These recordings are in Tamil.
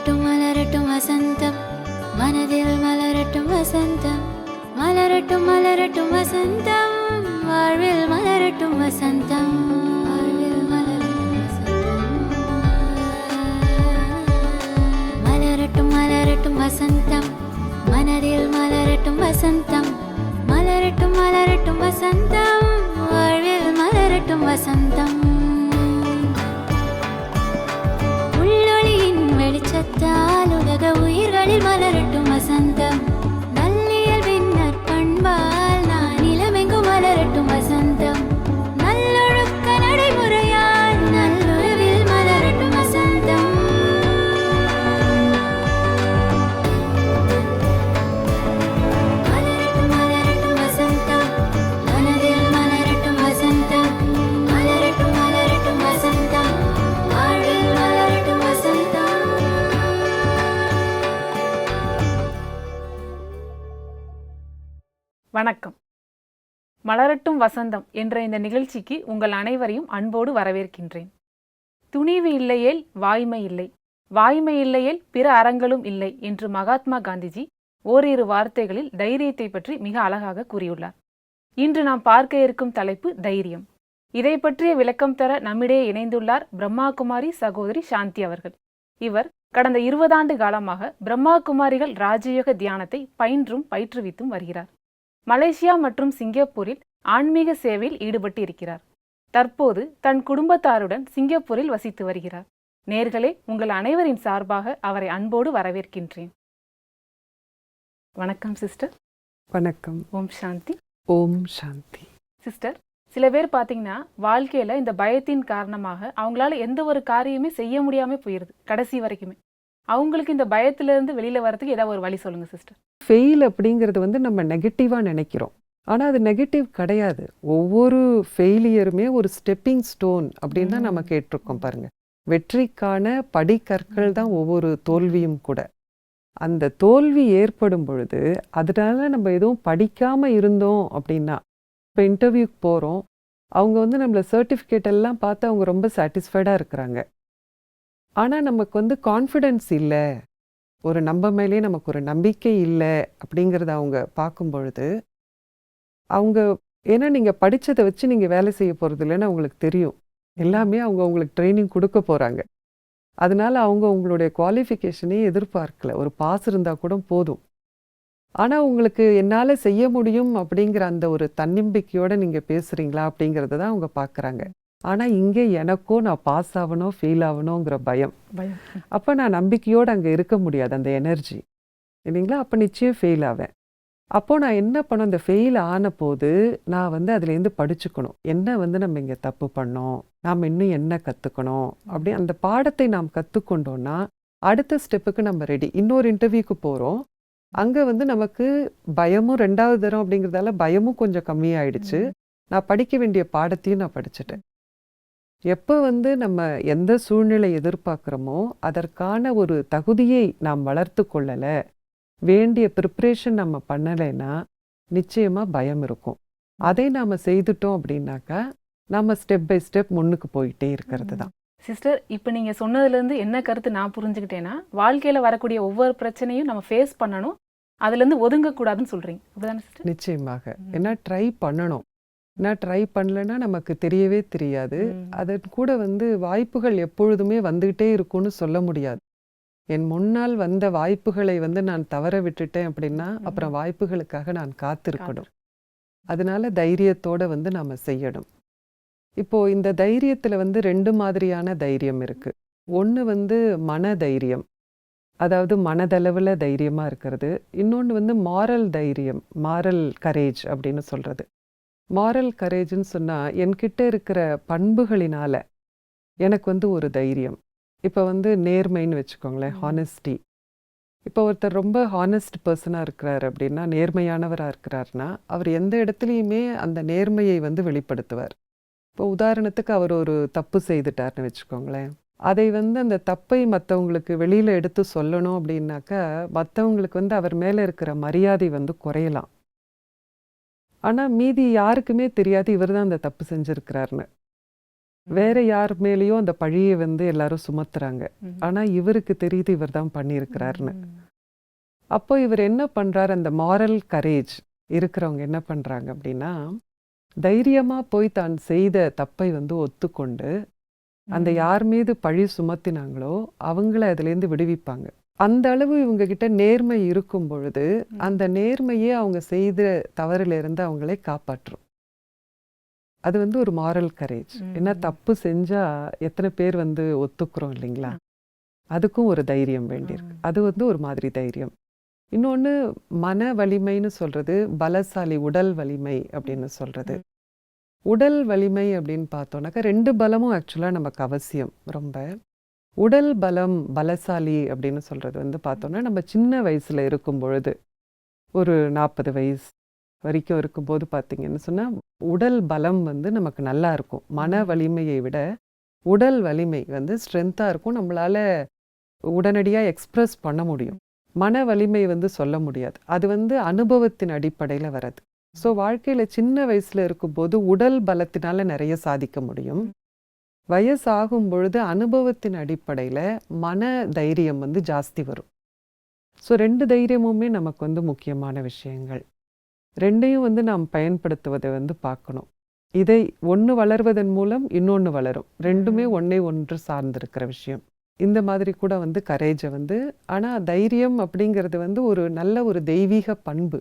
மலரட்டும் வசந்தம் மனதில் மலரட்டும் வசந்தம் மலரட்டும் மலரட்டும் வசந்தம் வாழ்வில் மலரட்டும் வசந்தம் வாழ்வில் மலரட்டும் வசந்தம் மலரட்டும் மலரட்டும் வசந்தம் மனதில் மலரட்டும் வசந்தம் மலரட்டும் மலரட்டும் வசந்தம் வாழ்வில் மலரட்டும் வசந்தம் உள்ளொளியின் வெளிச்சத்தால் உலக உயிர்களில் மலரட்டும் வசந்தம் நல்லியல்பின் நற்பண்பால் நான் இளமெங்கும் மலரட்டும் வசந்தம் நல்லொழுக்க நடைமுறையால் நல்லுறவில் மலரட்டும் வசந்தம் மலரட்டும் மலரட்டும் வசந்தம் மனதில் மலரட்டும் வசந்தம் மலரட்டும் மலரட்டும் வசந்தம் வாழ்வில் மலரட்டும் வசந்தம். வணக்கம். மலரட்டும் வசந்தம் என்ற இந்த நிகழ்ச்சிக்கு உங்கள் அனைவரையும் அன்போடு வரவேற்கின்றேன். துணிவு இல்லையேல் வாய்மை இல்லை, வாய்மை இல்லையேல் பிற அறங்களும் இல்லை என்று மகாத்மா காந்திஜி ஓரிரு வார்த்தைகளில் தைரியத்தை பற்றி மிக அழகாக கூறியுள்ளார். இன்று நாம் பார்க்க இருக்கும் தலைப்பு தைரியம். இதை பற்றிய விளக்கம் தர நம்மிடையே இணைந்துள்ளார் பிரம்மா குமாரி சகோதரி சாந்தி அவர்கள். இவர் கடந்த 20 ஆண்டு காலமாக பிரம்மா குமாரிகள் ராஜயோக தியானத்தை பயின்றும் பயிற்றுவித்தும் வருகிறார். மலேசியா மற்றும் சிங்கப்பூரில் ஆன்மீக சேவையில் ஈடுபட்டு இருக்கிறார். தற்போது தன் குடும்பத்தாருடன் சிங்கப்பூரில் வசித்து வருகிறார். நேர்களே, உங்கள் அனைவரின் சார்பாக அவரை அன்போடு வரவேற்கின்றேன். வணக்கம் சிஸ்டர். வணக்கம். ஓம் சாந்தி. ஓம் சாந்தி. சிஸ்டர், சில பேர் பார்த்தீங்கன்னா வாழ்க்கையில இந்த பயத்தின் காரணமாக அவங்களால எந்த ஒரு காரியமே செய்ய முடியாம போயிருது கடைசி வரைக்குமே. அவங்களுக்கு இந்த பயத்திலிருந்து வெளியில வரதுக்கு ஏதாவது ஒரு வழி சொல்லுங்க சிஸ்டர். ஃபெயில் அப்படிங்கிறது நம்ம நெகட்டிவாக நினைக்கிறோம். ஆனால் அது நெகட்டிவ் கிடையாது. ஒவ்வொரு ஃபெயிலியருமே ஒரு ஸ்டெப்பிங் ஸ்டோன் அப்படின்னு தான் நம்ம கேட்டிருக்கோம் பாருங்க. வெற்றிக்கான படிக்கற்கள் தான் ஒவ்வொரு தோல்வியும் கூட. அந்த தோல்வி ஏற்படும் பொழுது அதனால நம்ம எதுவும் படிக்காமல் இருந்தோம் அப்படின்னா, இப்போ இன்டர்வியூக்கு போகிறோம், அவங்க நம்மளை சர்டிஃபிகேட் எல்லாம் பார்த்து அவங்க ரொம்ப சாட்டிஸ்ஃபைடாக இருக்கிறாங்க. ஆனால் நமக்கு கான்ஃபிடென்ஸ் இல்லை, ஒரு நம்ம மேலே நமக்கு ஒரு நம்பிக்கை இல்லை அப்படிங்கிறத அவங்க பார்க்கும் பொழுது, அவங்க ஏன்னா நீங்கள் படித்ததை வச்சு நீங்கள் வேலை செய்ய போகிறது இல்லைன்னு அவங்களுக்கு தெரியும். எல்லாமே அவங்க உங்களுக்கு ட்ரைனிங் கொடுக்க போகிறாங்க. அதனால அவங்க உங்களுடைய குவாலிஃபிகேஷனே எதிர்பார்க்கல, ஒரு பாஸ் இருந்தால் கூட போதும். ஆனால் உங்களுக்கு என்னால் செய்ய முடியும் அப்படிங்கிற அந்த ஒரு தன்னம்பிக்கையோடு நீங்கள் பேசுகிறீங்களா அப்படிங்கிறத தான் அவங்க பார்க்குறாங்க. ஆனால் இங்கே எனக்கோ நான் பாஸ் ஆகணும் ஃபெயில் ஆகணுங்கிற பயம். அப்போ நான் நம்பிக்கையோடு அங்கே இருக்க முடியாது, அந்த எனர்ஜி இல்லைங்களா. அப்போ நிச்சயம் ஃபெயில் ஆவேன். அப்போது நான் என்ன பண்ணோம், அந்த ஃபெயில் ஆன போது நான் அதுலேருந்து படிச்சுக்கணும். என்ன நம்ம இங்கே தப்பு பண்ணோம், நாம் இன்னும் என்ன கற்றுக்கணும் அப்படி அந்த பாடத்தை நாம் கற்றுக்கொண்டோன்னா அடுத்த ஸ்டெப்புக்கு நம்ம ரெடி. இன்னொரு இன்டர்வியூக்கு போகிறோம், அங்கே நமக்கு பயமும் 2வது தரம் அப்படிங்கிறதால பயமும் கொஞ்சம் கம்மியாயிடுச்சு. நான் படிக்க வேண்டிய பாடத்தையும் நான் படிச்சுட்டேன். எப்போ நம்ம எந்த சூழ்நிலை எதிர்பார்க்குறோமோ அதற்கான ஒரு தகுதியை நாம் வளர்த்து கொள்ளலை, வேண்டிய ப்ரிப்ரேஷன் நம்ம பண்ணலைன்னா நிச்சயமாக பயம் இருக்கும். அதை நாம் செய்துட்டோம் அப்படின்னாக்கா நம்ம ஸ்டெப் பை ஸ்டெப் முன்னுக்கு போயிட்டே இருக்கிறது தான். சிஸ்டர், இப்போ நீங்கள் சொன்னதுலேருந்து என்ன கருத்து நான் புரிஞ்சுக்கிட்டேன்னா, வாழ்க்கையில் வரக்கூடிய ஒவ்வொரு பிரச்சனையும் நம்ம ஃபேஸ் பண்ணணும், அதுலேருந்து ஒதுங்கக்கூடாதுன்னு சொல்கிறீங்க, அப்படிதானே சிஸ்டர்? நிச்சயமாக. ஏன்னா ட்ரை பண்ணணும். நான் ட்ரை பண்ணலைன்னா நமக்கு தெரியவே தெரியாது. அதன் கூட வாய்ப்புகள் எப்பொழுதுமே வந்துகிட்டே இருக்கும்னு சொல்ல முடியாது. என் முன்னால் வந்த வாய்ப்புகளை நான் தவற விட்டுட்டேன் அப்படின்னா அப்புறம் வாய்ப்புகளுக்காக நான் காத்திருக்கணும். அதனால தைரியத்தோட நாம செய்யணும். இப்போ இந்த தைரியத்துல 2 மாதிரியான தைரியம் இருக்கு. ஒன்று மன தைரியம், அதாவது மனதளவில் தைரியமா இருக்கிறது. இன்னொன்று மாரல் தைரியம், மாரல் கரேஜ் அப்படின்னு சொல்றது. மாரல் கரேஜ்னு சொன்னால் என்கிட்ட இருக்கிற பண்புகளினால எனக்கு ஒரு தைரியம். இப்போ நேர்மைன்னு வச்சுக்கோங்களேன், ஹானஸ்டி. இப்போ ஒருத்தர் ரொம்ப ஹானஸ்ட் பர்சனாக இருக்கிறார் அப்படின்னா, நேர்மையானவராக இருக்கிறாருன்னா அவர் எந்த இடத்துலையுமே அந்த நேர்மையை வெளிப்படுத்துவார். இப்போ உதாரணத்துக்கு அவர் ஒரு தப்பு செய்துட்டார்னு வச்சுக்கோங்களேன், அதை அந்த தப்பை மற்றவங்களுக்கு வெளியில் எடுத்து சொல்லணும் அப்படின்னாக்கா மற்றவங்களுக்கு அவர் மேலே இருக்கிற மரியாதை குறையலாம். ஆனால் மீதி யாருக்குமே தெரியாது இவர் தான் அந்த தப்பு செஞ்சுருக்கிறாருன்னு. வேற யார் மேலேயும் அந்த பழியை வந்து எல்லாரும் சுமத்துறாங்க. ஆனா இவருக்கு தெரியுது இவர் தான் பண்ணியிருக்கிறாருன்னு. அப்போ இவர் என்ன பண்றாரு, அந்த மாரல் கரேஜ் இருக்கிறவங்க என்ன பண்றாங்க அப்படின்னா, தைரியமா போய் தான் செய்த தப்பை வந்து ஒத்துக்கொண்டு அந்த யார் மீது பழி சுமத்தினாங்களோ அவங்கள அதுலேருந்து விடுவிப்பாங்க. அந்த அளவு இவங்க கிட்ட நேர்மை இருக்கும் பொழுது அந்த நேர்மையே அவங்க செய்த தவறிலிருந்து அவங்களை காப்பாற்றும். அது வந்து ஒரு மாரல் கரேஜ். ஏன்னா தப்பு செஞ்சா எத்தனை பேர் வந்து ஒத்துக்கிறோம் இல்லைங்களா? அதுக்கும் ஒரு தைரியம் வேண்டியிருக்கு. அது வந்து ஒரு மாதிரி தைரியம். இன்னொன்று மன வலிமைன்னு சொல்றது பலசாலி உடல் வலிமை அப்படின்னு சொல்றது. உடல் வலிமை அப்படின்னு பார்த்தோன்னாக்கா 2 பலமும் ஆக்சுவலாக நமக்கு அவசியம் ரொம்ப. உடல் பலம் பலசாலி அப்படின்னு சொல்றது வந்து பார்த்தோன்னா நம்ம சின்ன வயசுல இருக்கும் பொழுது ஒரு 40 வயசு வரைக்கும் இருக்கும்போது பார்த்தீங்கன்னு சொன்னால் உடல் பலம் வந்து நமக்கு நல்லா இருக்கும். மன வலிமையை விட உடல் வலிமை வந்து ஸ்ட்ரென்த்தாக இருக்கும். நம்மளால உடனடியாக எக்ஸ்பிரஸ் பண்ண முடியும். மன வலிமை வந்து சொல்ல முடியாது. அது வந்து அனுபவத்தின் அடிப்படையில் வர்றது. ஸோ வாழ்க்கையில் சின்ன வயசில் இருக்கும்போது உடல் பலத்தினால நிறைய சாதிக்க முடியும். வயசாகும் பொழுது அனுபவத்தின் அடிப்படையில் மன தைரியம் வந்து ஜாஸ்தி வரும். ஸோ 2 தைரியமுமே நமக்கு வந்து முக்கியமான விஷயங்கள். 2ஐயும் வந்து நாம் பயன்படுத்துவதை வந்து பார்க்கணும். இதை ஒன்று வளர்வதன் மூலம் இன்னொன்று வளரும். 2மே ஒன்றை ஒன்று சார்ந்திருக்கிற விஷயம். இந்த மாதிரி கூட வந்து கரேஜை வந்து, ஆனால் தைரியம் அப்படிங்கிறது வந்து ஒரு நல்ல ஒரு தெய்வீக பண்பு.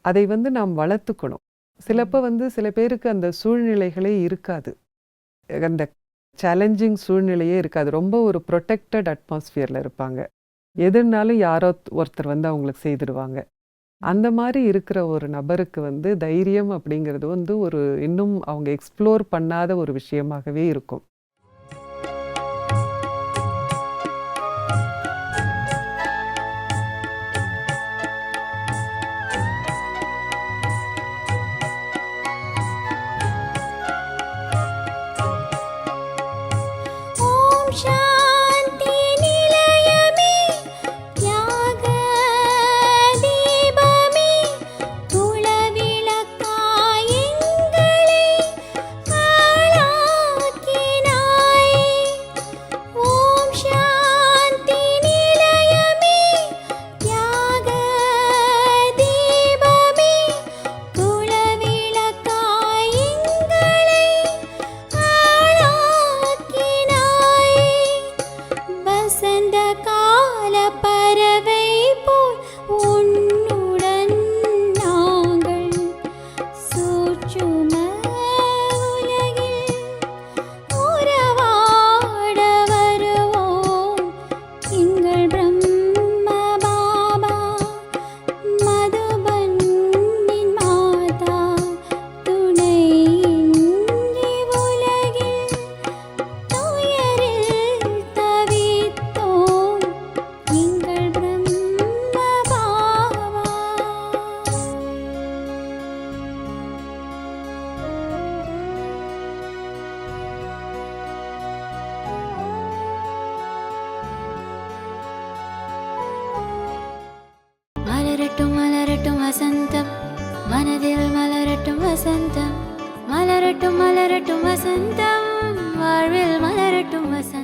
அதை வந்து நாம் வளர்த்துக்கணும். சிலப்போ வந்து சில பேருக்கு அந்த சூழ்நிலைகளே இருக்காது. அந்த சேலஞ்சிங் சூழ்நிலையே இருக்காது. ரொம்ப ஒரு ப்ரொடெக்டட் அட்மாஸ்ஃபியரில் இருப்பாங்க. எதுனாலும் யாரோ ஒருத்தர் வந்து அவங்களுக்கு செய்திடுவாங்க. அந்த மாதிரி இருக்கிற ஒரு நபருக்கு வந்து தைரியம் அப்படிங்கிறது வந்து ஒரு இன்னும் அவங்க எக்ஸ்ப்ளோர் பண்ணாத ஒரு விஷயமாகவே இருக்கும். ஓம் சாந்தி நிலையமே தியாக தீபமே குலவிளக்காய் எங்களை ஆளாக்கினாய். ஓம் சாந்தி நிலையமே தியாக தீபமே குலவிளக்காய் எங்களை ஆளாக்கினாய். வசந்த கால பறவை போல் உன்னுடன் நாங்கள் சூட்சும உலகில் உறவாட வருவோம். எங்கள் பிரம்ம பாபா மதுபனின் மாதா துணை இன்றி உலகில் துயரில் தவித்தோம். எங்கள் பிரம்ம பாபா. மலரட்டும் மலரட்டும் வசந்தம் மனதில் மலரட்டும் வசந்தம். மலரட்டும் மலரட்டும் வசந்தம் வாழ்வில் மலரட்டும் வசந்தம்.